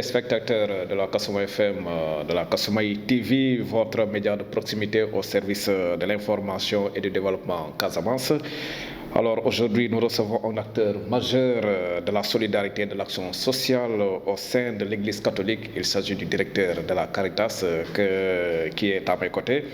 téléspectateurs de la Kasumai FM, de la Kasumai TV, votre média de proximité au service de l'information et du développement Casamance. Alors aujourd'hui, nous recevons un acteur majeur de la solidarité et de l'action sociale au sein de l'Église catholique. Il s'agit du directeur de la Caritas qui est à mes côtés.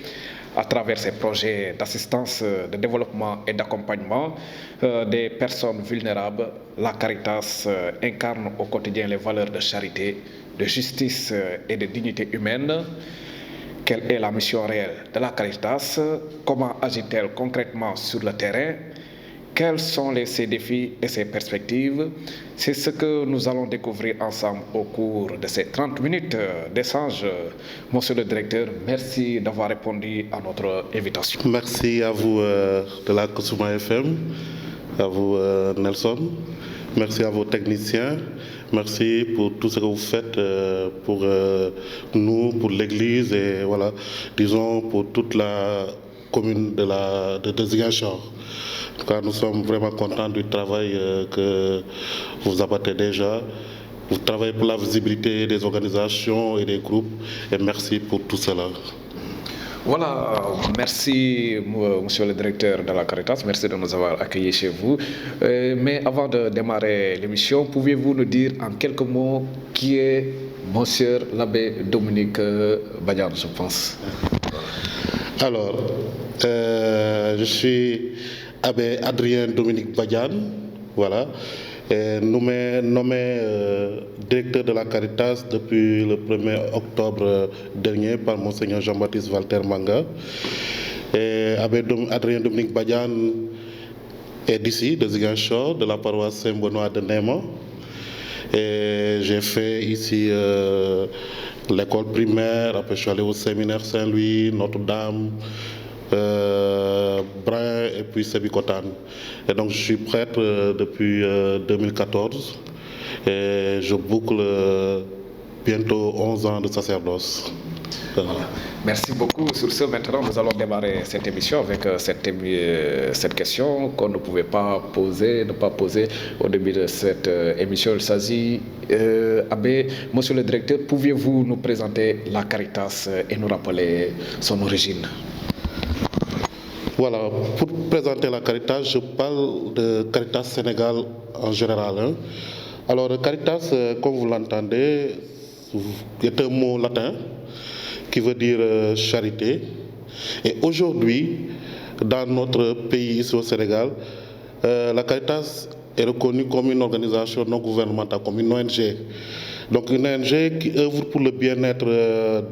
À travers ses projets d'assistance, de développement et d'accompagnement des personnes vulnérables, la Caritas incarne au quotidien les valeurs de charité, de justice et de dignité humaine. Quelle est la mission réelle de la Caritas? Comment agit-elle concrètement sur le terrain? Quels sont ses défis et ses perspectives? C'est ce que nous allons découvrir ensemble au cours de ces 30 minutes d'échange. Monsieur le directeur, merci d'avoir répondu à notre invitation. Merci à vous de la Kasumai FM, à vous Nelson, merci à vos techniciens, merci pour tout ce que vous faites pour nous, pour l'Église et voilà, disons pour toute la commune de Ziguinchor. En tout cas, nous sommes vraiment contents du travail que vous abattez déjà. Vous travaillez pour la visibilité des organisations et des groupes et merci pour tout cela. Voilà, merci monsieur le directeur de la Caritas, merci de nous avoir accueillis chez vous. Mais avant de démarrer l'émission, pouvez-vous nous dire en quelques mots qui est monsieur l'abbé Dominique Badiane, je pense? Alors, je suis abbé Adrien Dominique Badiane, voilà, nommé directeur de la Caritas depuis le 1er octobre dernier par Monseigneur Jean-Baptiste Walter Manga. Et abbé Adrien Dominique Badiane est d'ici, de Ziguinchor, de la paroisse Saint-Benoît de Néma. Et j'ai fait ici l'école primaire, après je suis allé au séminaire Saint-Louis, Notre-Dame, Brin et puis Sébikotane. Et donc je suis prêtre depuis 2014 et je boucle bientôt 11 ans de sacerdoce. Voilà. Merci beaucoup. Sur ce, maintenant, nous allons démarrer cette émission avec cette question qu'on ne pouvait pas poser, ne pas poser au début de cette émission. Il s'agit, Abbé, monsieur le directeur, pouviez-vous nous présenter la Caritas et nous rappeler son origine? Voilà, pour présenter la Caritas, je parle de Caritas Sénégal en général. Hein. Alors, Caritas, comme vous l'entendez, est un mot latin qui veut dire charité. Et aujourd'hui, dans notre pays, ici au Sénégal, la Caritas est reconnue comme une organisation non gouvernementale, comme une ONG. Donc une ONG qui œuvre pour le bien-être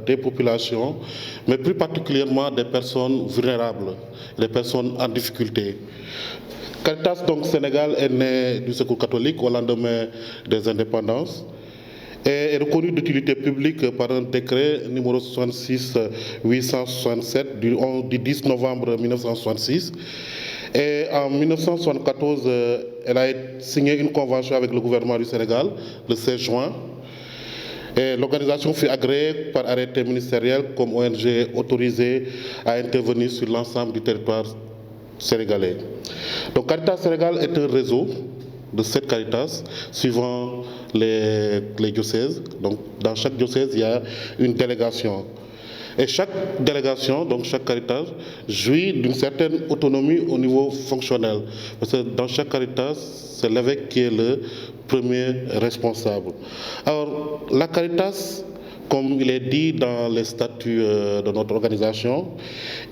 des populations, mais plus particulièrement des personnes vulnérables, des personnes en difficulté. Caritas donc Sénégal est né du Secours catholique au lendemain des indépendances et est reconnue d'utilité publique par un décret numéro 66-867 du 10 novembre 1966. Et en 1974, elle a signé une convention avec le gouvernement du Sénégal le 16 juin. Et l'organisation fut agréée par arrêté ministériel comme ONG autorisée à intervenir sur l'ensemble du territoire sénégalais. Donc Caritas Sénégal est un réseau de 7 Caritas suivant les diocèses. Donc dans chaque diocèse, il y a une délégation. Et chaque délégation, donc chaque Caritas, jouit d'une certaine autonomie au niveau fonctionnel. Parce que dans chaque Caritas, c'est l'évêque qui est le premier responsable. Alors, la Caritas, comme il est dit dans les statuts de notre organisation,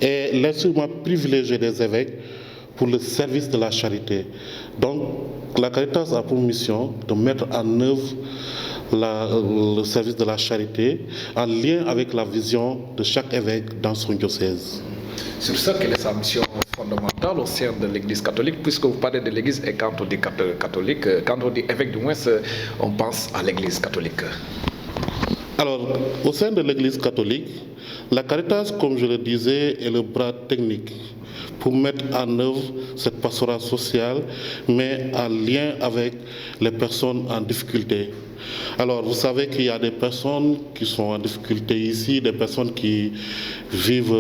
est l'instrument privilégié des évêques pour le service de la charité. Donc, la Caritas a pour mission de mettre en œuvre le service de la charité en lien avec la vision de chaque évêque dans son diocèse. Sur ce, quelle est sa mission fondamentale au sein de l'Église catholique, puisque vous parlez de l'Église et quand on dit catholique, quand on dit évêque du moins, on pense à l'Église catholique. Alors, au sein de l'Église catholique, la Caritas, comme je le disais, est le bras technique pour mettre en œuvre cette pastorat sociale, mais en lien avec les personnes en difficulté. Alors, vous savez qu'il y a des personnes qui sont en difficulté ici, des personnes qui vivent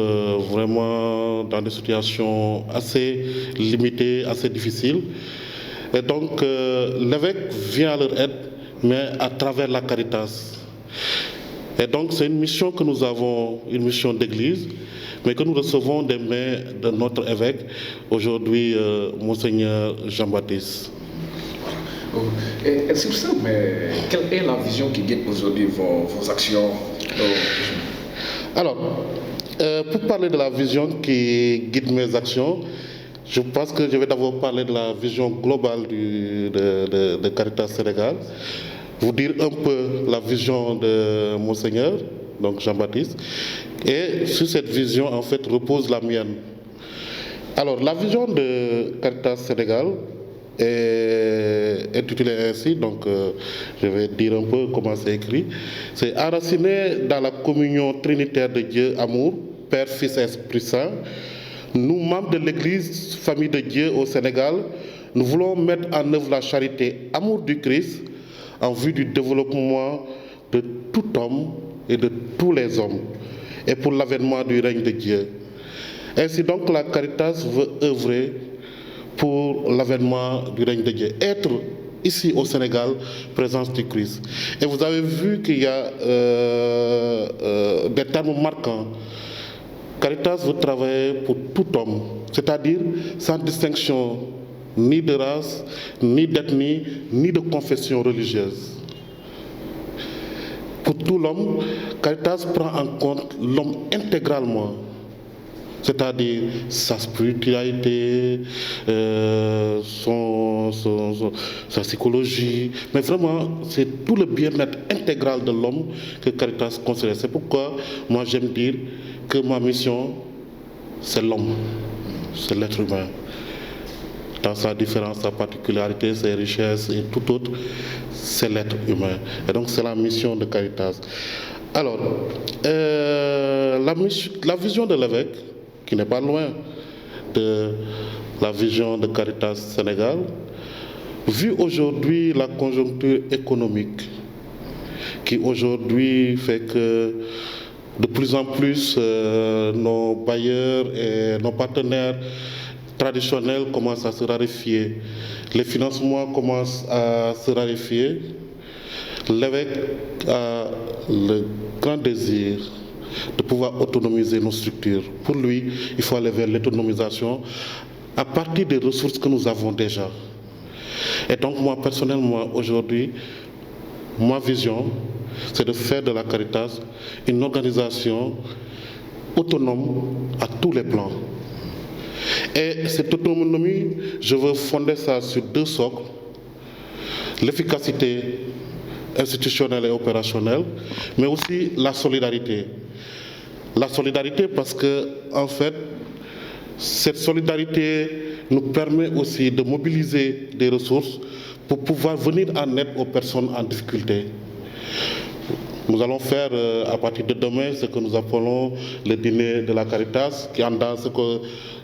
vraiment dans des situations assez limitées, assez difficiles. Et donc, l'évêque vient à leur aide mais à travers la Caritas. Et donc c'est une mission que nous avons, une mission d'église, mais que nous recevons des mains de notre évêque, aujourd'hui Monseigneur Jean-Baptiste. Et sur ça, mais quelle est la vision qui guide aujourd'hui vos actions? Alors, pour parler de la vision qui guide mes actions, je pense que je vais d'abord parler de la vision globale de Caritas Sénégal, vous dire un peu la vision de Monseigneur, donc Jean-Baptiste, et sur cette vision, en fait, repose la mienne. Alors, la vision de Caritas Sénégal est intitulée ainsi, donc je vais dire un peu comment c'est écrit. C'est enraciné dans la communion trinitaire de Dieu, amour, Père, Fils et Esprit Saint. Nous, membres de l'Église, famille de Dieu au Sénégal, nous voulons mettre en œuvre la charité, amour du Christ, en vue du développement de tout homme et de tous les hommes, et pour l'avènement du règne de Dieu. Ainsi donc, la Caritas veut œuvrer pour l'avènement du règne de Dieu, être ici au Sénégal, présence du Christ. Et vous avez vu qu'il y a des termes marquants. Caritas veut travailler pour tout homme, c'est-à-dire sans distinction ni de race, ni d'ethnie, ni de confession religieuse. Pour tout l'homme, Caritas prend en compte l'homme intégralement, c'est-à-dire sa spiritualité, sa psychologie, mais vraiment c'est tout le bien-être intégral de l'homme que Caritas considère. C'est pourquoi moi j'aime dire que ma mission, c'est l'homme, c'est l'être humain. Dans sa différence, sa particularité, ses richesses et tout autre, c'est l'être humain. Et donc c'est la mission de Caritas. Alors, la vision de l'évêque, qui n'est pas loin de la vision de Caritas Sénégal, vu aujourd'hui la conjoncture économique, qui aujourd'hui fait que de plus en plus nos bailleurs et nos partenaires traditionnels commencent à se raréfier, les financements commencent à se raréfier. L'évêque a le grand désir de pouvoir autonomiser nos structures. Pour lui, il faut aller vers l'autonomisation à partir des ressources que nous avons déjà. Et donc moi, personnellement, aujourd'hui, ma vision, c'est de faire de la Caritas une organisation autonome à tous les plans. Et cette autonomie, je veux fonder ça sur deux socles: l'efficacité institutionnelle et opérationnelle, mais aussi la solidarité. La solidarité parce que, en fait, cette solidarité nous permet aussi de mobiliser des ressources pour pouvoir venir en aide aux personnes en difficulté. Nous allons faire à partir de demain ce que nous appelons le dîner de la Caritas, qui est dans ce que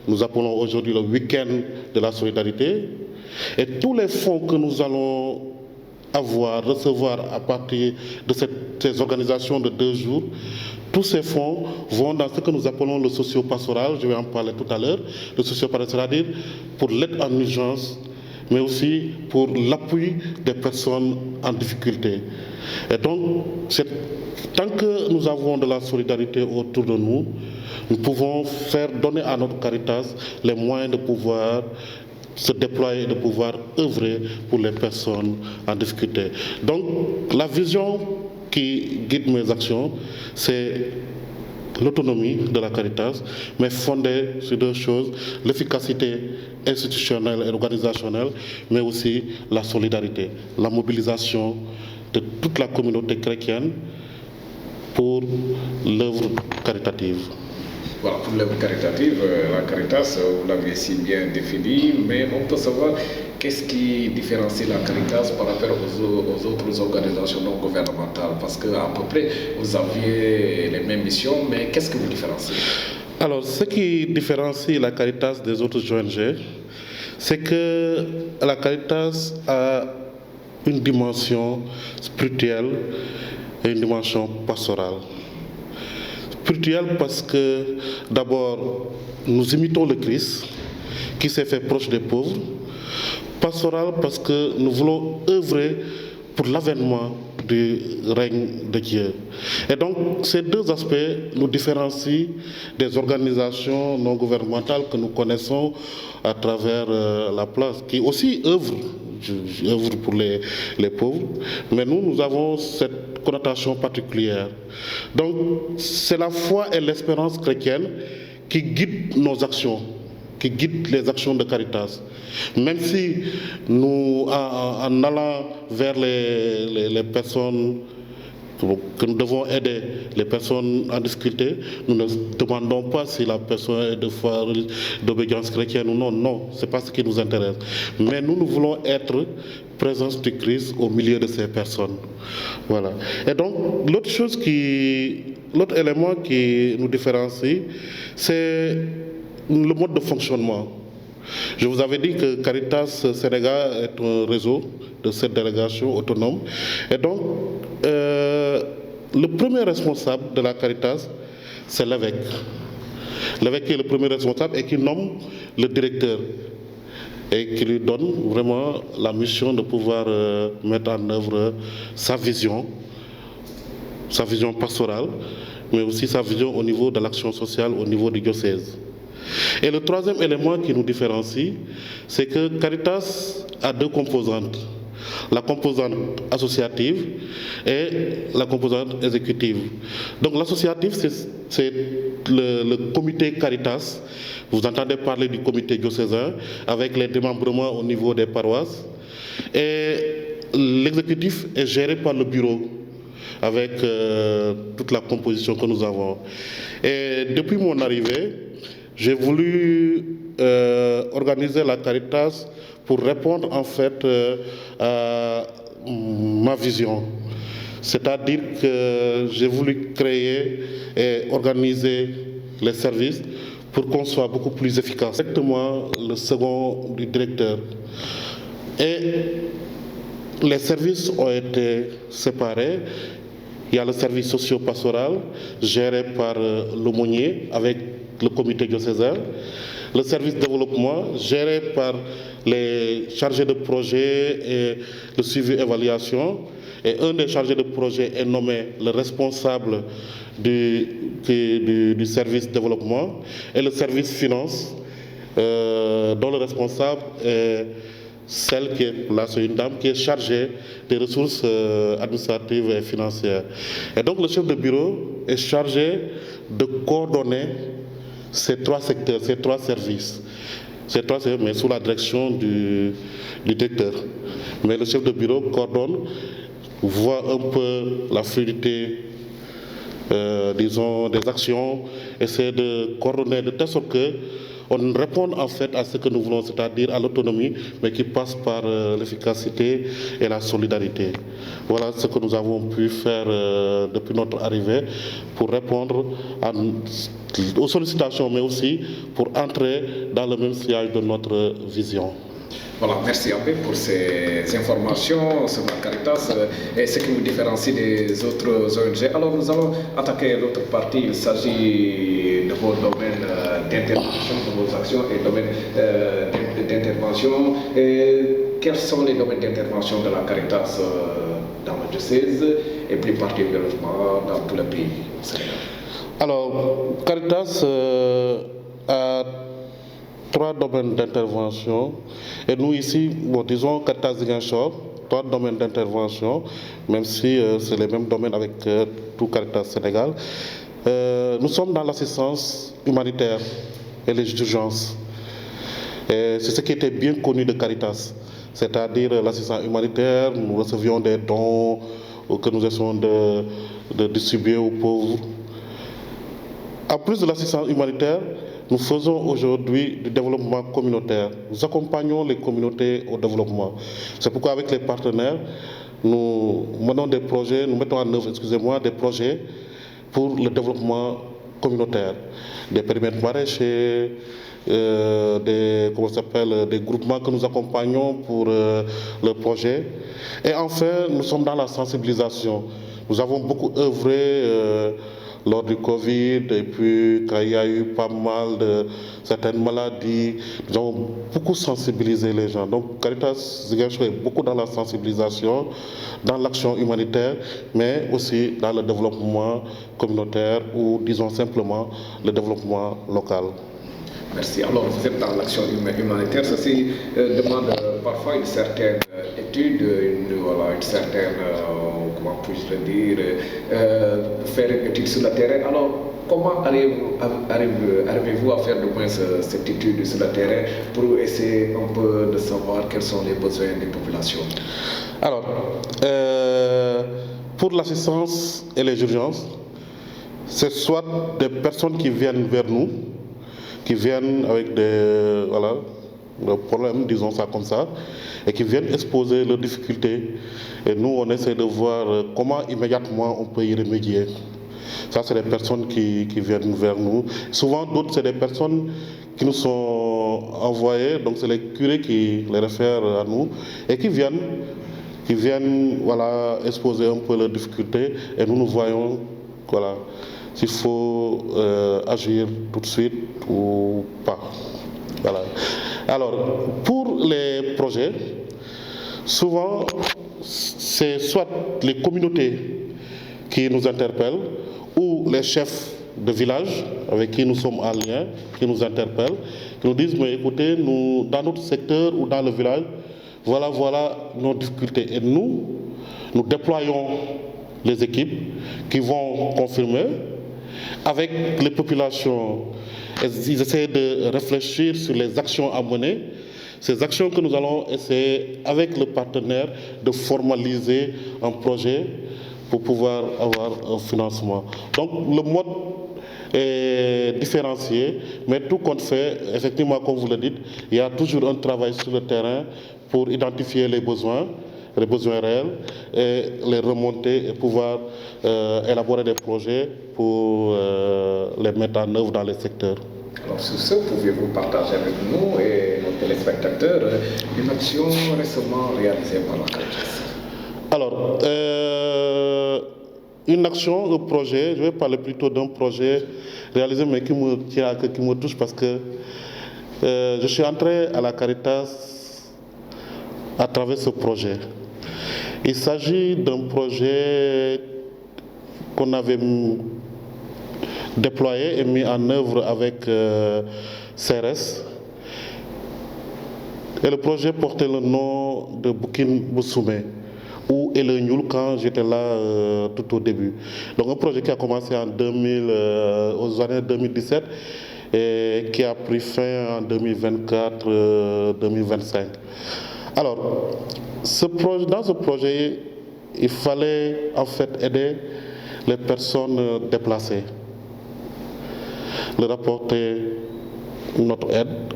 nous appelons aujourd'hui le week-end de la solidarité. Et tous les fonds que nous allons recevoir à partir de ces organisations de 2 jours, tous ces fonds vont dans ce que nous appelons le socio-pastoral, je vais en parler tout à l'heure, le socio-pastoral, c'est-à-dire pour l'aide en urgence, mais aussi pour l'appui des personnes en difficulté. Et donc, tant que nous avons de la solidarité autour de nous, nous pouvons donner à notre Caritas les moyens de pouvoir se déployer, de pouvoir œuvrer pour les personnes en difficulté. Donc, la vision qui guide mes actions, c'est l'autonomie de la Caritas, mais fondée sur 2 choses: l'efficacité institutionnelle et organisationnelle, mais aussi la solidarité, la mobilisation de toute la communauté chrétienne pour l'œuvre caritative. Voilà, pour l'œuvre caritative, la Caritas, vous l'avez si bien défini, mais on peut savoir qu'est-ce qui différencie la Caritas par rapport aux autres organisations non gouvernementales, parce qu'à peu près, vous aviez les mêmes missions, mais qu'est-ce que vous différenciez? Alors, ce qui différencie la Caritas des autres ONG, c'est que la Caritas a une dimension spirituelle et une dimension pastorale. Spirituelle parce que, d'abord, nous imitons le Christ, qui s'est fait proche des pauvres. Pastorale parce que nous voulons œuvrer pour l'avènement du règne de Dieu. Et donc, ces deux aspects nous différencient des organisations non gouvernementales que nous connaissons à travers la place, qui aussi œuvrent pour les pauvres, mais nous avons cette connotation particulière. Donc, c'est la foi et l'espérance chrétienne qui guident nos actions, qui guident les actions de Caritas. Même si nous, en allant vers les personnes que nous devons aider, les personnes en difficulté, nous ne demandons pas si la personne est de foi, d'obédience chrétienne ou non. Non, ce n'est pas ce qui nous intéresse. Mais nous voulons être présence du Christ au milieu de ces personnes. Voilà. Et donc, l'autre élément qui nous différencie, c'est le mode de fonctionnement. Je vous avais dit que Caritas Sénégal est un réseau de cette délégation autonome. Et donc, le premier responsable de la Caritas, c'est l'évêque. L'évêque qui est le premier responsable et qui nomme le directeur et qui lui donne vraiment la mission de pouvoir mettre en œuvre sa vision pastorale, mais aussi sa vision au niveau de l'action sociale, au niveau du diocèse. Et le troisième élément qui nous différencie, c'est que Caritas a deux composantes. La composante associative et la composante exécutive. Donc l'associative, c'est le comité Caritas. Vous entendez parler du comité diocésain avec les démembrements au niveau des paroisses. Et l'exécutif est géré par le bureau avec toute la composition que nous avons. Et depuis mon arrivée, j'ai voulu organiser la Caritas pour répondre en fait à ma vision. C'est-à-dire que j'ai voulu créer et organiser les services pour qu'on soit beaucoup plus efficace. Exactement le second du directeur. Et les services ont été séparés. Il y a le service socio-pastoral géré par l'aumônier avec le comité diocésain, le service développement géré par les chargés de projet et le suivi-évaluation. Et un des chargés de projet est nommé le responsable du service développement et le service finance, dont le responsable est celle qui est là, c'est une dame qui est chargée des ressources administratives et financières. Et donc le chef de bureau est chargé de coordonner ces trois secteurs, ces trois services. Mais sous la direction du directeur. Mais le chef de bureau coordonne, voit un peu la fluidité, disons, des actions, essaie de coordonner de telle sorte que on répond en fait à ce que nous voulons, c'est-à-dire à l'autonomie, mais qui passe par l'efficacité et la solidarité. Voilà ce que nous avons pu faire depuis notre arrivée pour répondre aux sollicitations, mais aussi pour entrer dans le même sillage de notre vision. Voilà, merci Abbé pour ces informations sur la Caritas et ce qui nous différencie des autres ONG. Alors nous allons attaquer l'autre partie. Il s'agit de vos domaines d'intervention, de vos actions et domaines d'intervention. Quels sont les domaines d'intervention de la Caritas dans le diocèse et plus particulièrement dans tout le pays au Sénégal? Alors, Caritas a trois domaines d'intervention. Et nous ici, disons Caritas Ziguinchor, trois domaines d'intervention, même si c'est les mêmes domaines avec tout Caritas Sénégal. Nous sommes dans l'assistance humanitaire et les urgences. C'est ce qui était bien connu de Caritas, c'est-à-dire l'assistance humanitaire. Nous recevions des dons que nous essayons de distribuer aux pauvres. En plus de l'assistance humanitaire, nous faisons aujourd'hui du développement communautaire. Nous accompagnons les communautés au développement. C'est pourquoi avec les partenaires, nous menons des projets, nous mettons en œuvre, des projets pour le développement communautaire. Des périmètres maraîchers, des groupements que nous accompagnons pour le projet. Et enfin, nous sommes dans la sensibilisation. Nous avons beaucoup œuvré lors du Covid, et puis quand il y a eu pas mal de certaines maladies, nous avons beaucoup sensibilisé les gens. Donc Caritas Ziguinchor est beaucoup dans la sensibilisation, dans l'action humanitaire, mais aussi dans le développement communautaire ou disons simplement le développement local. Merci. Alors, vous êtes dans l'action humanitaire. Ceci demande parfois une certaine étude, une certaine, comment puis-je le dire, faire une étude sur le terrain. Alors, comment arrivez-vous à faire de moins cette étude sur le terrain pour essayer un peu de savoir quels sont les besoins des populations? Alors, pour l'assistance et les urgences, c'est soit des personnes qui viennent vers nous, qui viennent avec des problèmes, disons ça comme ça, et qui viennent exposer leurs difficultés. Et nous, on essaie de voir comment immédiatement on peut y remédier. Ça, c'est des personnes qui viennent vers nous. Souvent, d'autres, c'est des personnes qui nous sont envoyées, donc c'est les curés qui les réfèrent à nous, et qui viennent exposer un peu leurs difficultés, et nous voyons s'il faut agir tout de suite ou pas. Voilà. Alors, pour les projets, souvent, c'est soit les communautés qui nous interpellent ou les chefs de village avec qui nous sommes en lien, qui nous interpellent, qui nous disent, mais écoutez, nous, dans notre secteur ou dans le village, voilà nos difficultés. Et nous déployons les équipes qui vont confirmer. Avec les populations, ils essaient de réfléchir sur les actions à mener. Ces actions que nous allons essayer, avec le partenaire, de formaliser un projet pour pouvoir avoir un financement. Donc le mode est différencié, mais tout compte fait, effectivement, comme vous le dites, il y a toujours un travail sur le terrain pour identifier les besoins réels, et les remonter et pouvoir élaborer des projets pour les mettre en œuvre dans les secteurs. Alors sur ce, pouvez-vous partager avec nous et nos téléspectateurs une action récemment réalisée par la Caritas? Alors, une action, un projet, je vais parler plutôt d'un projet réalisé mais qui me tient à cœur, qui me touche parce que je suis entré à la Caritas à travers ce projet. Il s'agit d'un projet qu'on avait déployé et mis en œuvre avec CRS. Et le projet portait le nom de Boukin Boussoumé, ou Ele Nyoul quand j'étais là tout au début. Donc un projet qui a commencé aux années 2017 et qui a pris fin en 2024-2025. Alors, dans ce projet, il fallait en fait aider les personnes déplacées, leur apporter notre aide,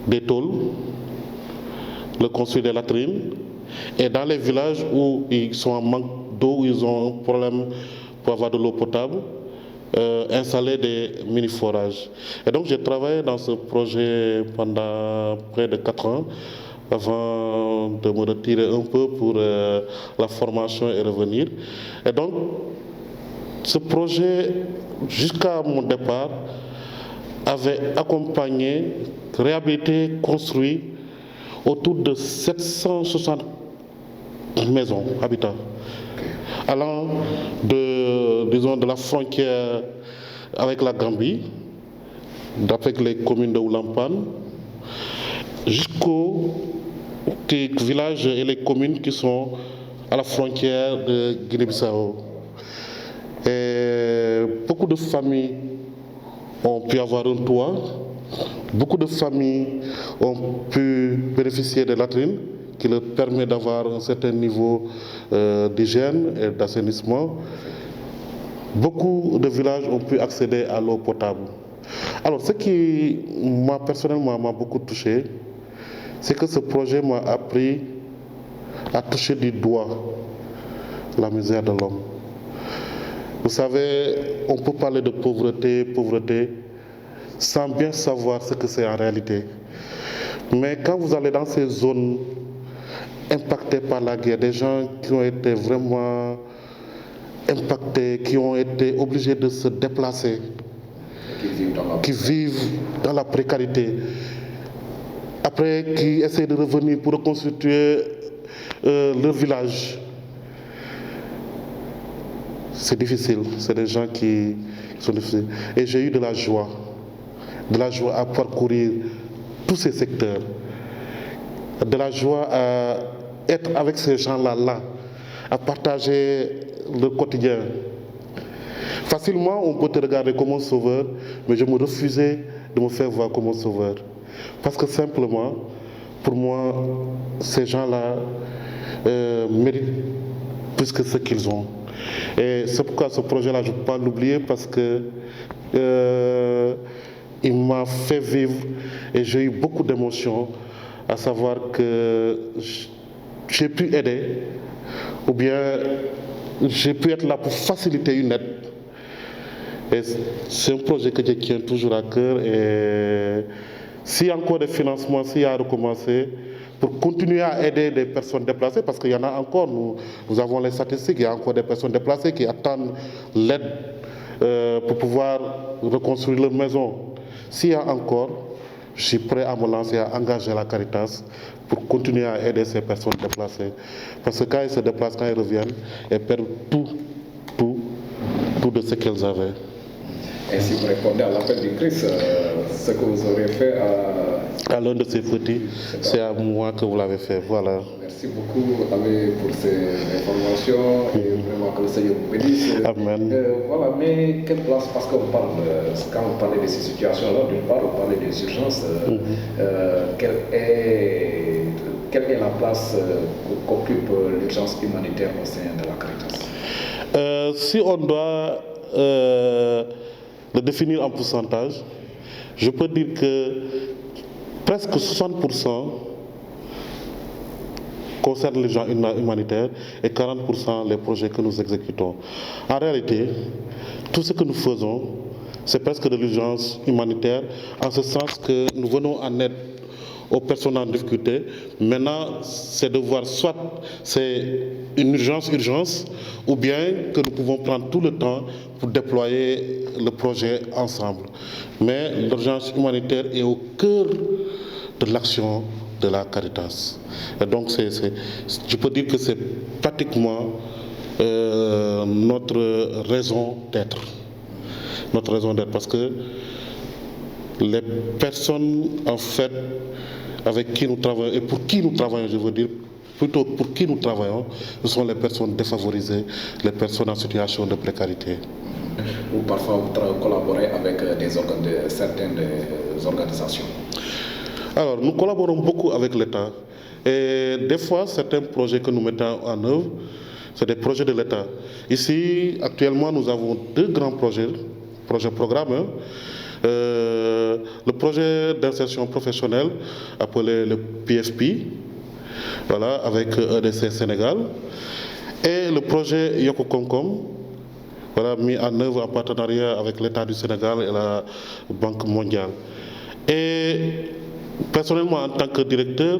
des tôles, leur construire des latrines, et dans les villages où ils sont en manque d'eau, où ils ont un problème pour avoir de l'eau potable, installer des mini-forages. Et donc j'ai travaillé dans ce projet pendant près de 4 ans avant de me retirer un peu pour la formation et revenir. Et donc ce projet, jusqu'à mon départ, avait accompagné, réhabilité, construit autour de 760 maisons, habitats, allant de la frontière avec la Gambie, avec les communes de Oulampan, jusqu'aux villages et les communes qui sont à la frontière de Guinée-Bissau. Beaucoup de familles ont pu avoir un toit, beaucoup de familles ont pu bénéficier de latrines qui leur permet d'avoir un certain niveau d'hygiène et d'assainissement. Beaucoup de villages ont pu accéder à l'eau potable. Alors, ce qui, moi, personnellement, m'a beaucoup touché, c'est que ce projet m'a appris à toucher du doigt la misère de l'homme. Vous savez, on peut parler de pauvreté, sans bien savoir ce que c'est en réalité. Mais quand vous allez dans ces zones impactées par la guerre, des gens qui ont été vraiment impactés, qui ont été obligés de se déplacer, qui vivent dans la précarité, après qui essaient de revenir pour reconstituer leur village. C'est difficile, c'est des gens qui sont difficiles. Et j'ai eu de la joie à parcourir tous ces secteurs, de la joie à être avec ces gens-là, à partager le quotidien. Facilement, on peut te regarder comme un sauveur, mais je me refusais de me faire voir comme un sauveur. Parce que simplement, pour moi, ces gens-là méritent plus que ce qu'ils ont. Et c'est pourquoi ce projet-là, je ne peux pas l'oublier parce que il m'a fait vivre et j'ai eu beaucoup d'émotions, à savoir que j'ai pu aider ou bien j'ai pu être là pour faciliter une aide. Et c'est un projet que je tiens toujours à cœur et s'il y a encore des financements, s'il y a à recommencer, pour continuer à aider des personnes déplacées, parce qu'il y en a encore, nous avons les statistiques, il y a encore des personnes déplacées qui attendent l'aide pour pouvoir reconstruire leur maison. S'il y a encore, je suis prêt à me lancer, à engager la Caritas pour continuer à aider ces personnes déplacées. Parce que quand elles se déplacent, quand elles reviennent, elles perdent tout de ce qu'elles avaient. Et si vous répondez à l'appel du Christ, ce que vous aurez fait à l'un de ces petits, c'est à moi que vous l'avez fait. Voilà. Merci beaucoup, Abbé, pour ces informations et vraiment que le Seigneur vous bénisse. Amen. Voilà, mais quelle place, parce qu'on parle, quand on parlait de ces situations-là, d'une part, on parlait des urgences, quelle est la place qu'occupe l'urgence humanitaire au sein de la Caritas? Si on doit le définir en pourcentage, je peux dire que presque 60% concernent les gens humanitaires et 40% les projets que nous exécutons. En réalité, tout ce que nous faisons, c'est presque de l'urgence humanitaire, en ce sens que nous venons en aide aux personnes en difficulté. Maintenant, c'est de voir soit c'est une urgence, ou bien que nous pouvons prendre tout le temps pour déployer le projet ensemble. Mais l'urgence humanitaire est au cœur de l'action de la Caritas. Et donc, je peux dire que c'est pratiquement notre raison d'être. Notre raison d'être, parce que les personnes, en fait, avec qui nous travaillons et pour qui nous travaillons, je veux dire, plutôt pour qui nous travaillons, ce sont les personnes défavorisées, les personnes en situation de précarité. Ou parfois vous collaborez avec certaines organisations? Alors, nous collaborons beaucoup avec l'État. Et des fois, certains projets que nous mettons en œuvre, c'est des projets de l'État. Ici, actuellement, nous avons deux grands projets programmes. Le projet d'insertion professionnelle appelé le PFP, voilà, avec EDC Sénégal, et le projet Yoko Komkom, voilà, mis en œuvre en partenariat avec l'État du Sénégal et la Banque mondiale. Et personnellement, en tant que directeur,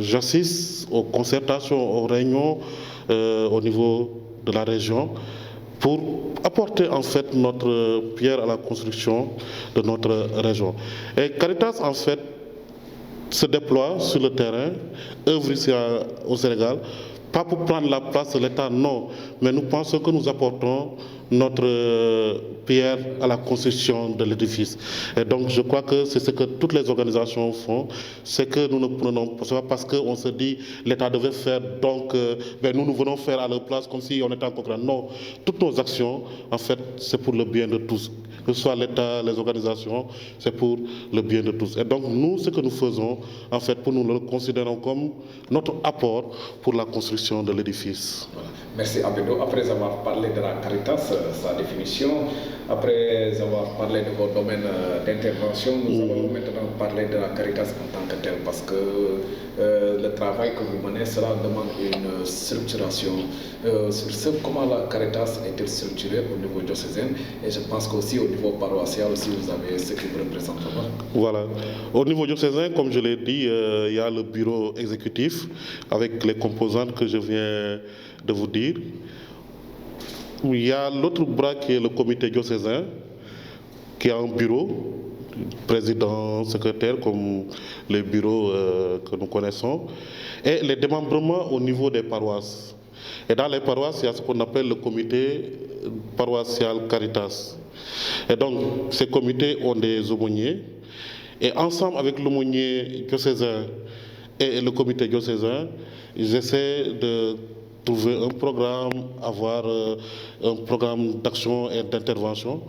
j'assiste aux concertations, aux réunions au niveau de la région pour apporter en fait notre pierre à la construction de notre région. Et Caritas en fait se déploie sur le terrain, œuvre ici au Sénégal, pas pour prendre la place de l'État, non, mais nous pensons que nous apportons notre pierre à la construction de l'édifice. Et donc je crois que c'est ce que toutes les organisations font, c'est que nous ne prenons pas parce qu'on se dit l'État devait faire, donc nous venons faire à leur place comme si on était en concurrence. Non, toutes nos actions, en fait, c'est pour le bien de tous. Que ce soit l'État, les organisations, c'est pour le bien de tous. Et donc nous, ce que nous faisons, en fait, nous le considérons comme notre apport pour la construction de l'édifice. Voilà. Merci Abedou. Après avoir parlé de la Caritas, sa définition, après avoir parlé de vos domaines d'intervention, nous allons maintenant parler de la Caritas en tant que telle, parce que le travail que vous menez, cela demande une structuration. Sur ce, comment la Caritas est structurée au niveau diocésain, et je pense qu'aussi au niveau paroissial, aussi vous avez ce qui vous représente là-bas. Voilà. Au niveau diocésain, comme je l'ai dit, il y a le bureau exécutif avec les composantes que je viens de vous dire. dire. Il y a l'autre bras qui est le comité diocésain, qui a un bureau, président, secrétaire, comme les bureaux que nous connaissons, et les démembrements au niveau des paroisses. Et dans les paroisses, il y a ce qu'on appelle le comité paroissial Caritas. Et donc, ces comités ont des aumôniers, et ensemble avec l'aumônier diocésain et le comité diocésain, ils essaient de trouver un programme, avoir un programme d'action et d'intervention,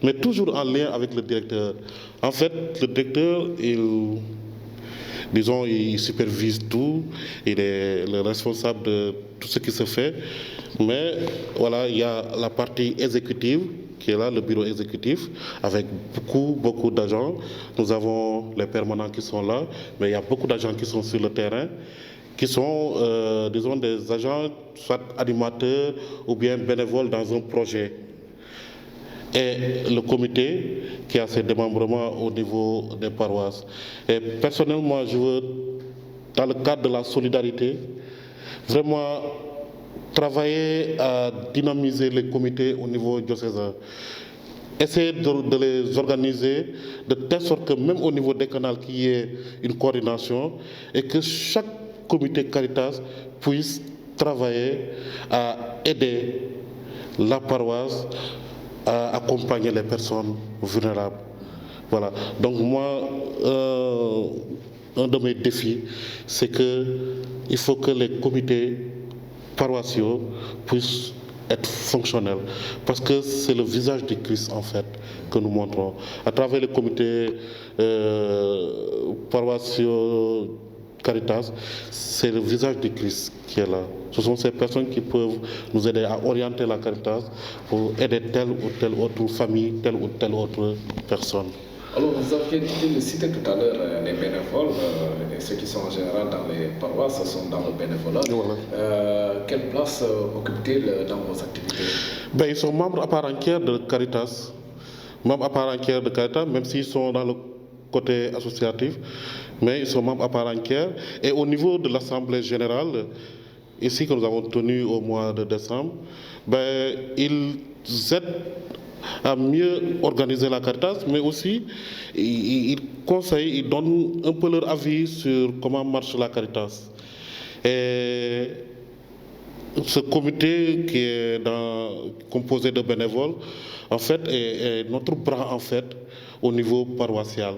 mais toujours en lien avec le directeur. En fait, le directeur, il supervise tout, il est le responsable de tout ce qui se fait, mais voilà, il y a la partie exécutive, qui est là, le bureau exécutif, avec beaucoup d'agents. Nous avons les permanents qui sont là, mais il y a beaucoup d'agents qui sont sur le terrain, qui sont, disons, des agents, soit animateurs ou bien bénévoles dans un projet. Et le comité qui a ses démembrements au niveau des paroisses. Et personnellement, je veux, dans le cadre de la solidarité, vraiment travailler à dynamiser les comités au niveau diocésain. Essayer de les organiser de telle sorte que même au niveau des canaux, qu'il y ait une coordination et que chaque comité Caritas puisse travailler à aider la paroisse à accompagner les personnes vulnérables. Voilà. Donc moi, un de mes défis, c'est qu'il faut que les comités paroissiaux puissent être fonctionnels, parce que c'est le visage du Christ en fait que nous montrons. À travers les comités paroissiaux Caritas, c'est le visage du Christ qui est là. Ce sont ces personnes qui peuvent nous aider à orienter la Caritas pour aider telle ou telle autre famille, telle ou telle autre personne. Alors, vous aviez cité tout à l'heure les bénévoles, et ceux qui sont en général dans les paroisses sont dans le bénévolat. Voilà. Quelle place occupent-ils dans vos activités? Ils sont membres à part entière de Caritas. Membres à part entière de Caritas, même s'ils sont dans le côté associatif, mais ils sont membres à part entière. Et au niveau de l'Assemblée générale, ici que nous avons tenu au mois de décembre, ils aident à mieux organiser la Caritas, mais aussi ils conseillent, ils donnent un peu leur avis sur comment marche la Caritas. Et ce comité qui est composé de bénévoles, en fait, est notre bras en fait au niveau paroissial.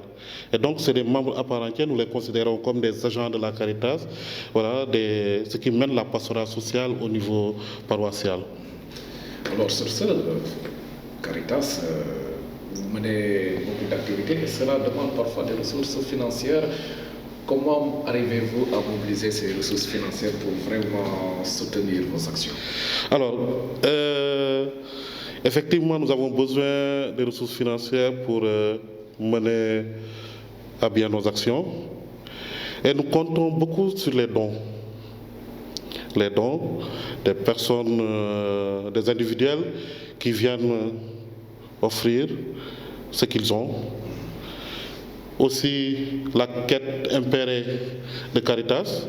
Et donc, c'est des membres à part entière, nous les considérons comme des agents de la Caritas, voilà, ceux qui mènent la pastorale sociale au niveau paroissial. Alors, sur ce, Caritas, vous menez beaucoup d'activités et cela demande parfois des ressources financières. Comment arrivez-vous à mobiliser ces ressources financières pour vraiment soutenir vos actions? Alors, effectivement, nous avons besoin de ressources financières pour mener à bien nos actions. Et nous comptons beaucoup sur les dons. Les dons des personnes, des individuels qui viennent offrir ce qu'ils ont. Aussi la quête impérée de Caritas,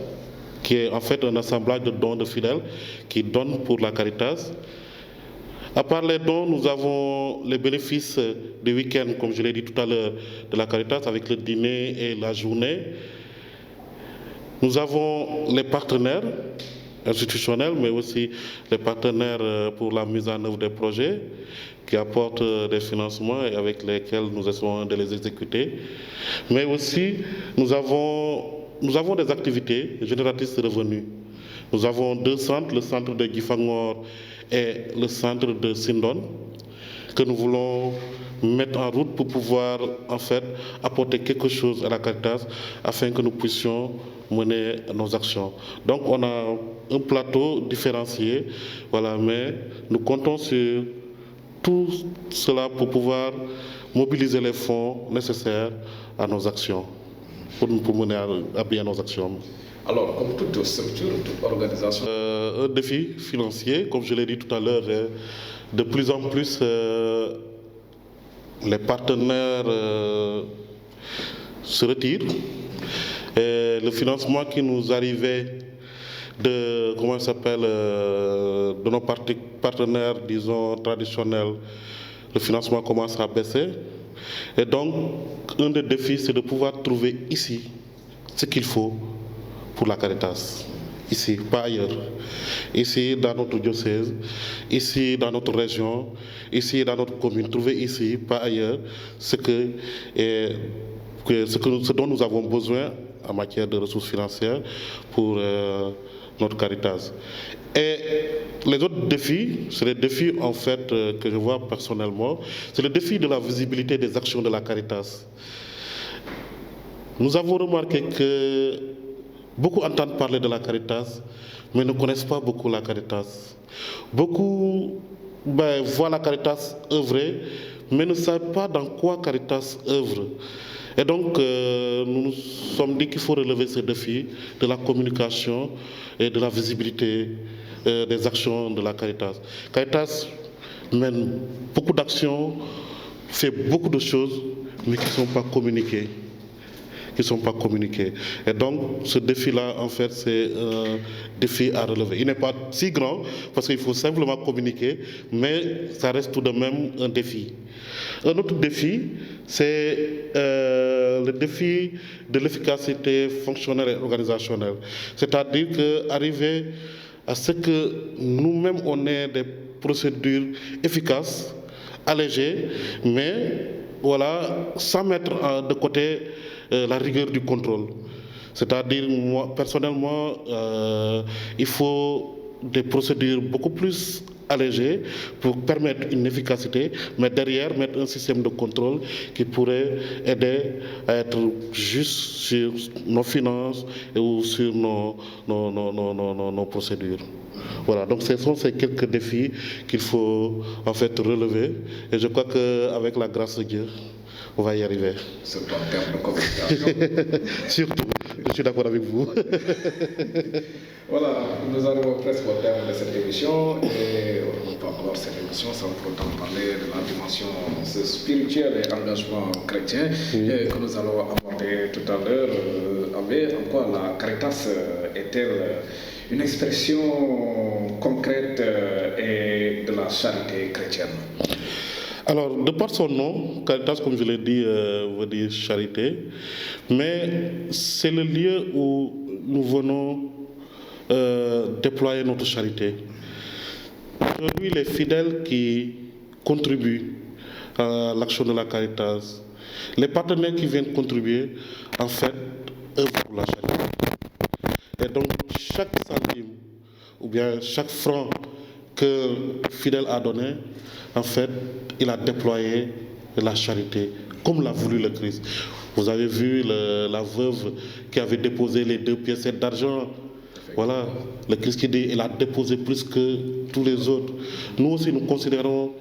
qui est en fait un assemblage de dons de fidèles qui donnent pour la Caritas. À part les dons, nous avons les bénéfices du week-end, comme je l'ai dit tout à l'heure, de la Caritas, avec le dîner et la journée. Nous avons les partenaires institutionnels, mais aussi les partenaires pour la mise en œuvre des projets, qui apportent des financements et avec lesquels nous essayons de les exécuter. Mais aussi, nous avons des activités génératrices de revenus. Nous avons deux centres, le centre de Gifangor et le centre de Sindon, que nous voulons mettre en route pour pouvoir en fait apporter quelque chose à la Caritas afin que nous puissions mener nos actions. Donc on a un plateau différencié, voilà, mais nous comptons sur tout cela pour pouvoir mobiliser les fonds nécessaires à nos actions, pour mener à bien nos actions. Alors, comme toute structure, toute organisation... Un défi financier, comme je l'ai dit tout à l'heure, de plus en plus, les partenaires se retirent. Et le financement qui nous arrivait de, comment ça s'appelle, de nos partenaires, disons, traditionnels, le financement commence à baisser. Et donc, un des défis, c'est de pouvoir trouver ici ce qu'il faut pour la Caritas. Ici, pas ailleurs. Ici, dans notre diocèse, ici, dans notre région, ici, dans notre commune. Trouver ici, pas ailleurs, ce dont nous avons besoin en matière de ressources financières pour notre Caritas. Et les autres défis, c'est les défis en fait que je vois personnellement, c'est le défi de la visibilité des actions de la Caritas. Nous avons remarqué que beaucoup entendent parler de la Caritas, mais ne connaissent pas beaucoup la Caritas. Beaucoup voient la Caritas œuvrer, mais ne savent pas dans quoi Caritas œuvre. Et donc, nous nous sommes dit qu'il faut relever ce défi de la communication et de la visibilité des actions de la Caritas. Caritas mène beaucoup d'actions, fait beaucoup de choses, mais qui ne sont pas communiquées. Et donc, ce défi-là, en fait, c'est un défi à relever. Il n'est pas si grand, parce qu'il faut simplement communiquer, mais ça reste tout de même un défi. Un autre défi, c'est le défi de l'efficacité fonctionnelle et organisationnelle. C'est-à-dire qu'arriver à ce que nous-mêmes, on ait des procédures efficaces, allégées, mais voilà, sans mettre de côté la rigueur du contrôle. C'est-à-dire, moi, personnellement, il faut des procédures beaucoup plus allégées pour permettre une efficacité, mais derrière, mettre un système de contrôle qui pourrait aider à être juste sur nos finances ou sur nos procédures. Voilà, donc ce sont ces quelques défis qu'il faut en fait relever. Et je crois qu'avec la grâce de Dieu, on va y arriver. Surtout en termes de communication. Surtout, je suis d'accord avec vous. Voilà, nous arrivons presque au terme de cette émission et on peut avoir cette émission sans pour autant parler de la dimension spirituelle et engagement chrétien que nous allons aborder tout à l'heure. En quoi la Caritas est-elle une expression concrète et de la charité chrétienne? Alors, de par son nom, Caritas, comme je l'ai dit, veut dire charité, mais c'est le lieu où nous venons déployer notre charité. Aujourd'hui, les fidèles qui contribuent à l'action de la Caritas, les partenaires qui viennent contribuer, en fait, œuvrent pour la charité. Et donc, chaque centime ou bien chaque franc que le fidèle a donné, en fait, il a déployé la charité, comme l'a voulu le Christ. Vous avez vu la veuve qui avait déposé les 2 piécettes d'argent. Voilà, le Christ qui dit, il a déposé plus que tous les autres. Nous aussi, nous considérons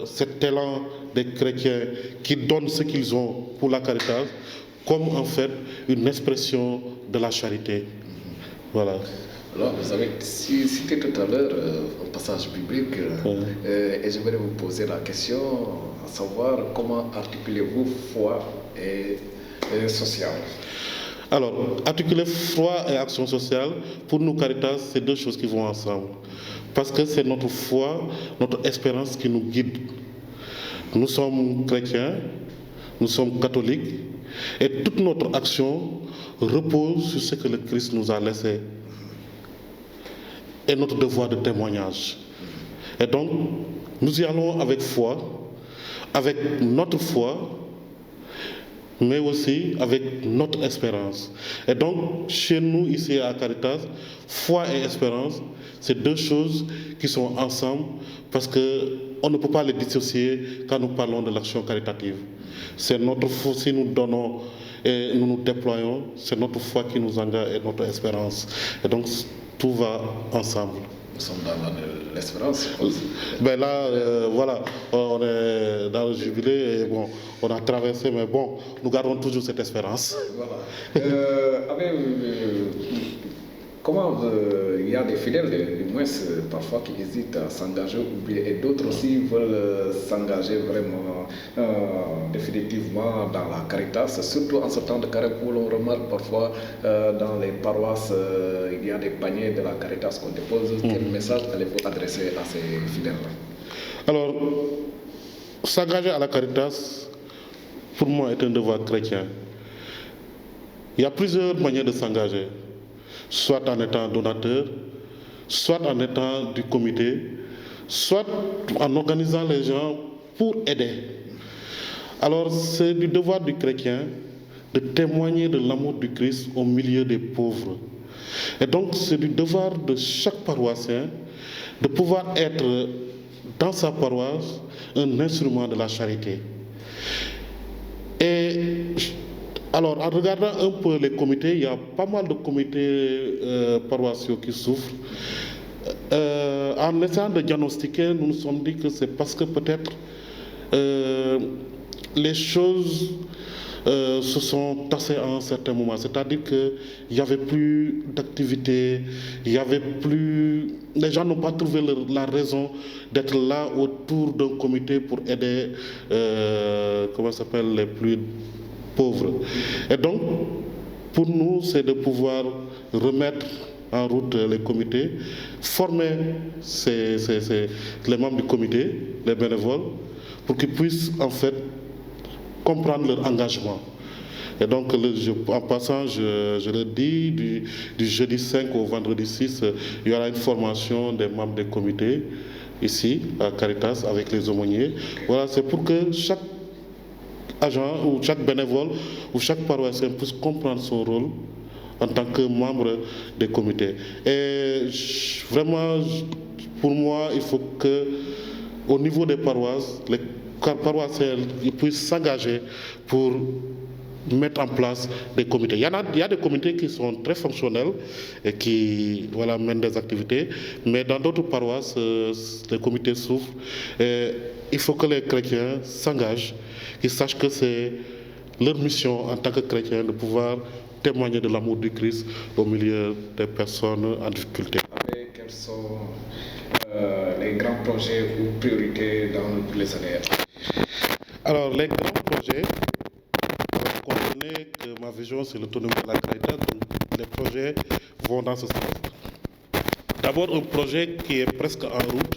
cet élan des chrétiens qui donnent ce qu'ils ont pour la Caritas comme en fait une expression de la charité. Voilà. Alors, vous avez cité tout à l'heure un passage biblique et je voudrais vous poser la question, à savoir comment articulez-vous foi et social? Alors, articuler foi et action sociale, pour nous Caritas, c'est 2 choses qui vont ensemble. Parce que c'est notre foi, notre espérance qui nous guide. Nous sommes chrétiens, nous sommes catholiques, et toute notre action repose sur ce que le Christ nous a laissé. Et notre devoir de témoignage. Et donc, nous y allons avec foi, avec notre foi, mais aussi avec notre espérance. Et donc, chez nous, ici à Caritas, foi et espérance, c'est 2 choses qui sont ensemble parce qu'on ne peut pas les dissocier quand nous parlons de l'action caritative. C'est notre foi, si nous donnons et nous nous déployons, c'est notre foi qui nous engage et notre espérance. Et donc, tout va ensemble. Nous sommes dans l'espérance. Ben là, voilà, on est dans le jubilé et bon, on a traversé, mais bon, nous gardons toujours cette espérance. Voilà. comment il y a des fidèles, du moins parfois qui hésitent à s'engager, et d'autres aussi veulent s'engager vraiment définitivement dans la Caritas, surtout en ce temps de carême où l'on remarque parfois dans les paroisses, il y a des paniers de la Caritas qu'on dépose. Quel message allez-vous adresser à ces fidèles-là? Alors, s'engager à la Caritas, pour moi, est un devoir chrétien. Il y a plusieurs manières de s'engager, soit en étant donateur, soit en étant du comité, soit en organisant les gens pour aider. Alors, c'est du devoir du chrétien de témoigner de l'amour du Christ au milieu des pauvres. Et donc, c'est du devoir de chaque paroissien de pouvoir être dans sa paroisse un instrument de la charité. Et alors, en regardant un peu les comités, il y a pas mal de comités paroissiaux qui souffrent. En essayant de diagnostiquer, nous nous sommes dit que c'est parce que peut-être les choses se sont tassées à un certain moment. C'est-à-dire qu'il n'y avait plus d'activité, il y avait plus... Les gens n'ont pas trouvé la raison d'être là autour d'un comité pour aider, les plus pauvres. Et donc, pour nous, c'est de pouvoir remettre en route les comités, former les membres du comité, les bénévoles, pour qu'ils puissent en fait comprendre leur engagement. Et donc, en passant, je le dis, du jeudi 5 au vendredi 6, il y aura une formation des membres des comités, ici, à Caritas, avec les aumôniers. Voilà, c'est pour que chaque agent ou chaque bénévole ou chaque paroissien puisse comprendre son rôle en tant que membre des comités. Et vraiment, pour moi, il faut que, au niveau des paroisses, les paroissiens puissent s'engager pour mettre en place des comités. Il y a des comités qui sont très fonctionnels et qui mènent des activités, mais dans d'autres paroisses, les comités souffrent. Et il faut que les chrétiens s'engagent, qu'ils sachent que c'est leur mission en tant que chrétiens de pouvoir témoigner de l'amour du Christ au milieu des personnes en difficulté. Quels sont les grands projets ou priorités dans les années? Alors, les grands projets, vous comprenez que ma vision, c'est l'autonomie de la Caritas, donc les projets vont dans ce sens. D'abord, un projet qui est presque en route,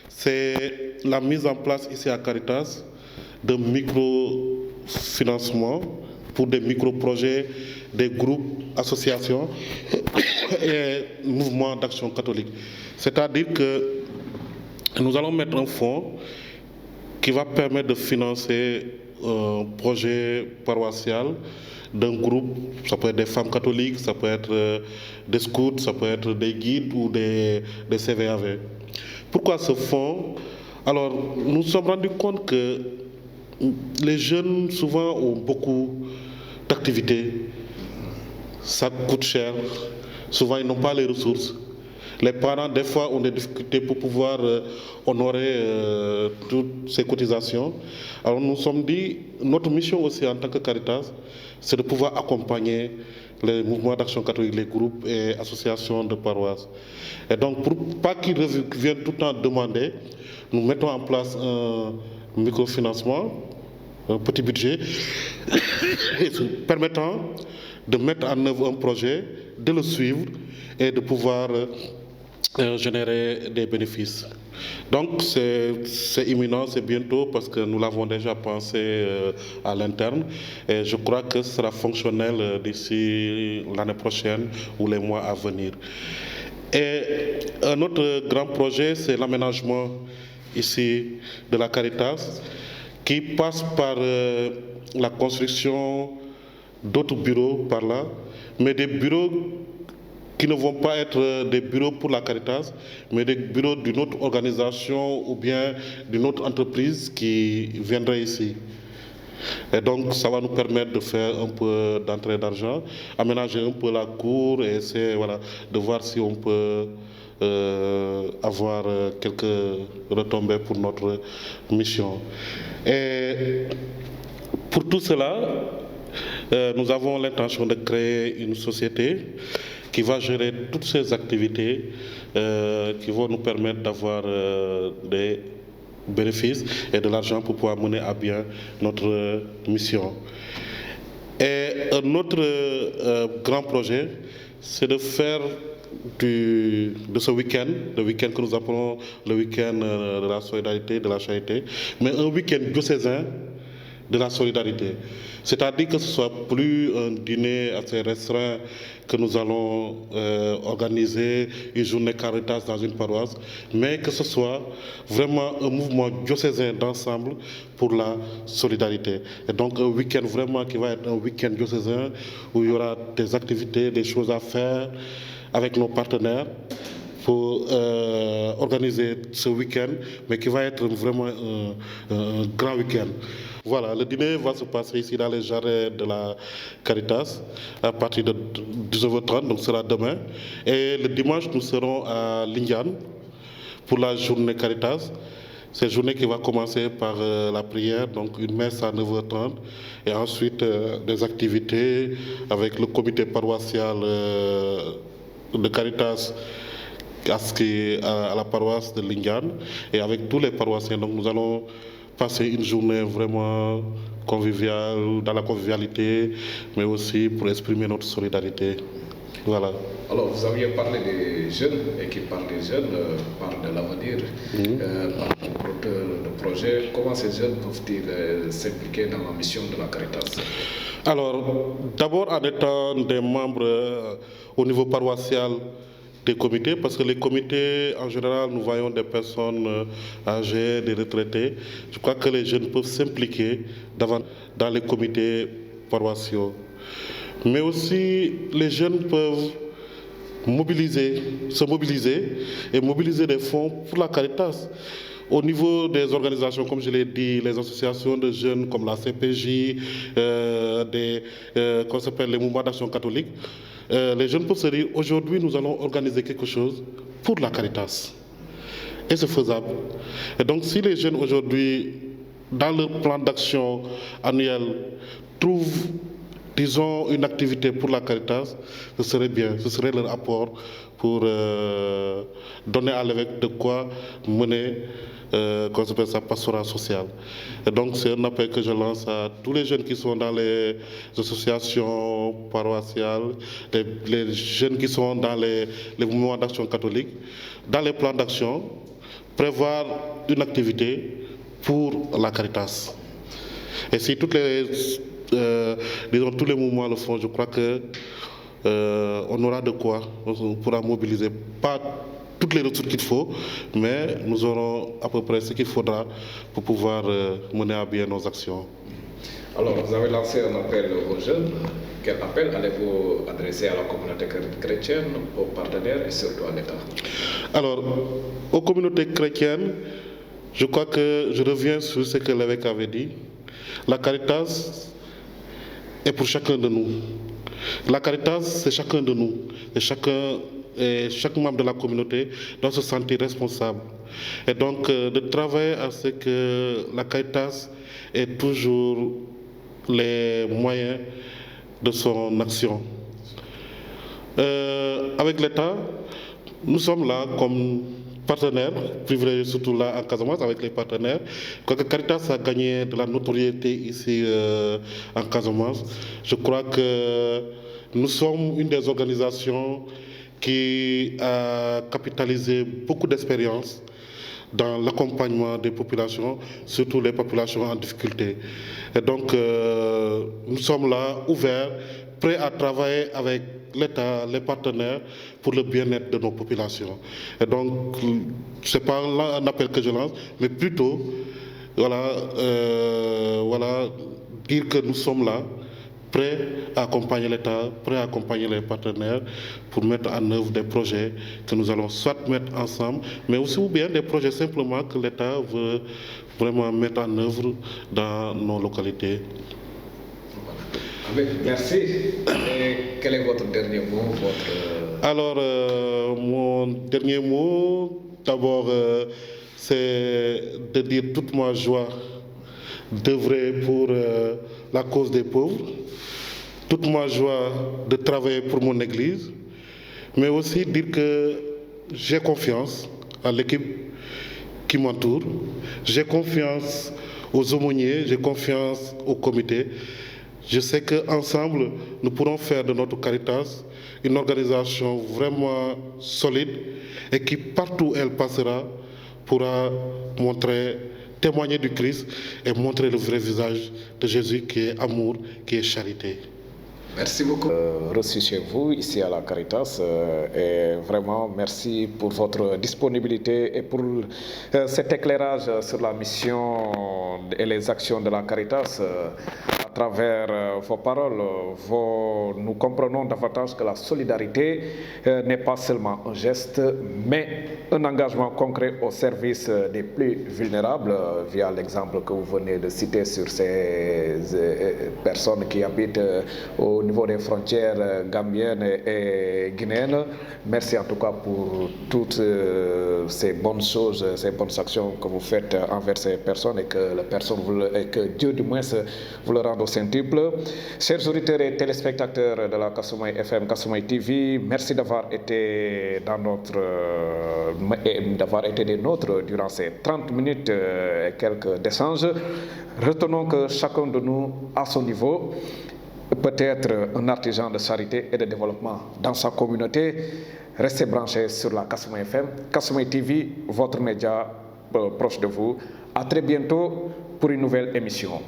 c'est la mise en place ici à Caritas de microfinancement pour des micro-projets, des groupes, associations et mouvements d'action catholique. C'est-à-dire que nous allons mettre un fonds qui va permettre de financer un projet paroissial d'un groupe. Ça peut être des femmes catholiques, ça peut être des scouts, ça peut être des guides ou des CVAV. Pourquoi ce fonds? Alors, nous nous sommes rendus compte que les jeunes, souvent, ont beaucoup d'activités. Ça coûte cher. Souvent, ils n'ont pas les ressources. Les parents, des fois, ont des difficultés pour pouvoir honorer toutes ces cotisations. Alors, nous nous sommes dit, notre mission aussi en tant que Caritas, c'est de pouvoir accompagner les mouvements d'action catholique, les groupes et associations de paroisses. Et donc, pour pas qu'ils viennent tout le temps demander, nous mettons en place un microfinancement, un petit budget, permettant de mettre en œuvre un projet, de le suivre et de pouvoir générer des bénéfices. Donc c'est imminent, c'est bientôt parce que nous l'avons déjà pensé à l'interne et je crois que ce sera fonctionnel d'ici l'année prochaine ou les mois à venir. Et un autre grand projet, c'est l'aménagement ici de la Caritas qui passe par la construction d'autres bureaux par là, mais des bureaux qui ne vont pas être des bureaux pour la Caritas, mais des bureaux d'une autre organisation ou bien d'une autre entreprise qui viendrait ici. Et donc, ça va nous permettre de faire un peu d'entrée d'argent, aménager un peu la cour et essayer de voir si on peut avoir quelques retombées pour notre mission. Et pour tout cela, nous avons l'intention de créer une société qui va gérer toutes ces activités qui vont nous permettre d'avoir des bénéfices et de l'argent pour pouvoir mener à bien notre mission. Et un autre grand projet, c'est de faire de ce week-end, le week-end que nous appelons le week-end de la solidarité, de la charité, mais un week-end diocésain de la solidarité. C'est-à-dire que ce ne soit plus un dîner assez restreint que nous allons organiser, une journée Caritas dans une paroisse, mais que ce soit vraiment un mouvement diocésain d'ensemble pour la solidarité. Et donc un week-end vraiment qui va être un week-end diocésain où il y aura des activités, des choses à faire avec nos partenaires pour organiser ce week-end, mais qui va être vraiment un grand week-end. Voilà, le dîner va se passer ici dans les jardins de la Caritas à partir de 19h30, donc ce sera demain. Et le dimanche, nous serons à Lindiane pour la journée Caritas. Cette journée qui va commencer par la prière, donc une messe à 9h30, et ensuite des activités avec le comité paroissial de Caritas à la paroisse de Lindiane et avec tous les paroissiens. Donc nous allons passer une journée vraiment conviviale, dans la convivialité, mais aussi pour exprimer notre solidarité. Voilà. Alors, vous aviez parlé des jeunes, et qui parle des jeunes, parle de l'avenir, parle de projet. Comment ces jeunes peuvent-ils s'impliquer dans la mission de la Caritas? Alors, d'abord en étant des membres au niveau paroissial des comités, parce que les comités, en général, nous voyons des personnes âgées, des retraités. Je crois que les jeunes peuvent s'impliquer davantage dans les comités paroissiaux. Mais aussi, les jeunes peuvent se mobiliser et mobiliser des fonds pour la Caritas. Au niveau des organisations, comme je l'ai dit, les associations de jeunes comme la CPJ, qu'on s'appelle les mouvements d'action catholique, les jeunes peuvent se dire, aujourd'hui nous allons organiser quelque chose pour la Caritas. Et c'est faisable. Et donc si les jeunes aujourd'hui, dans leur plan d'action annuel, trouvent, disons, une activité pour la Caritas, ce serait bien, ce serait leur apport pour donner à l'évêque de quoi mener qu'on s'appelle sa pastorat sociale. Et donc c'est un appel que je lance à tous les jeunes qui sont dans les associations paroissiales, les jeunes qui sont dans les mouvements d'action catholique, dans les plans d'action, prévoir une activité pour la Caritas. Et si tous les mouvements le font, je crois que on aura de quoi, on pourra mobiliser pas toutes les ressources qu'il faut, mais nous aurons à peu près ce qu'il faudra pour pouvoir mener à bien nos actions. Alors, vous avez lancé un appel aux jeunes. Quel appel allez-vous adresser à la communauté chrétienne, aux partenaires et surtout à l'État? Alors, aux communautés chrétiennes, je crois que je reviens sur ce que l'évêque avait dit. La Caritas est pour chacun de nous. La Caritas, c'est chacun de nous. Et chaque membre de la communauté doit se sentir responsable. Et donc, de travailler à ce que la Caritas ait toujours les moyens de son action. Avec l'État, nous sommes là comme partenaires, privilégiés surtout là en Casamance avec les partenaires. Quand Caritas a gagné de la notoriété ici en Casamance, je crois que nous sommes une des organisations qui a capitalisé beaucoup d'expérience dans l'accompagnement des populations, surtout les populations en difficulté. Et donc, nous sommes là, ouverts, prêts à travailler avec l'État, les partenaires, pour le bien-être de nos populations. Et donc, ce n'est pas un appel que je lance, mais plutôt, dire que nous sommes là, prêts à accompagner l'État, prêts à accompagner les partenaires pour mettre en œuvre des projets que nous allons soit mettre ensemble, mais aussi ou bien des projets simplement que l'État veut vraiment mettre en œuvre dans nos localités. Merci. Et quel est votre dernier mot? Alors, mon dernier mot, d'abord, c'est de dire toute ma joie d'œuvrer pour la cause des pauvres, toute ma joie de travailler pour mon Église, mais aussi dire que j'ai confiance à l'équipe qui m'entoure, j'ai confiance aux aumôniers, j'ai confiance au comité. Je sais qu'ensemble, nous pourrons faire de notre Caritas une organisation vraiment solide et qui, partout où elle passera, pourra montrer, témoigner du Christ et montrer le vrai visage de Jésus qui est amour, qui est charité. Merci beaucoup. Reçu chez vous, ici à la Caritas. Et vraiment, merci pour votre disponibilité et pour cet éclairage sur la mission et les actions de la Caritas. À travers vos paroles, nous comprenons davantage que la solidarité n'est pas seulement un geste, mais un engagement concret au service des plus vulnérables, via l'exemple que vous venez de citer sur ces personnes qui habitent au niveau des frontières gambiennes et guinéennes. Merci en tout cas pour toutes ces bonnes choses, ces bonnes actions que vous faites envers ces personnes et que Dieu du moins vous le rende au centuple. Chers auditeurs et téléspectateurs de la Kasumai FM, Kasumai TV, merci d'avoir été des nôtres durant ces 30 minutes et quelques d'échanges. Retenons que chacun de nous, à son niveau, peut être un artisan de charité et de développement dans sa communauté. Restez branchés sur la Kasumai FM, Kasumai TV, votre média proche de vous. À très bientôt pour une nouvelle émission.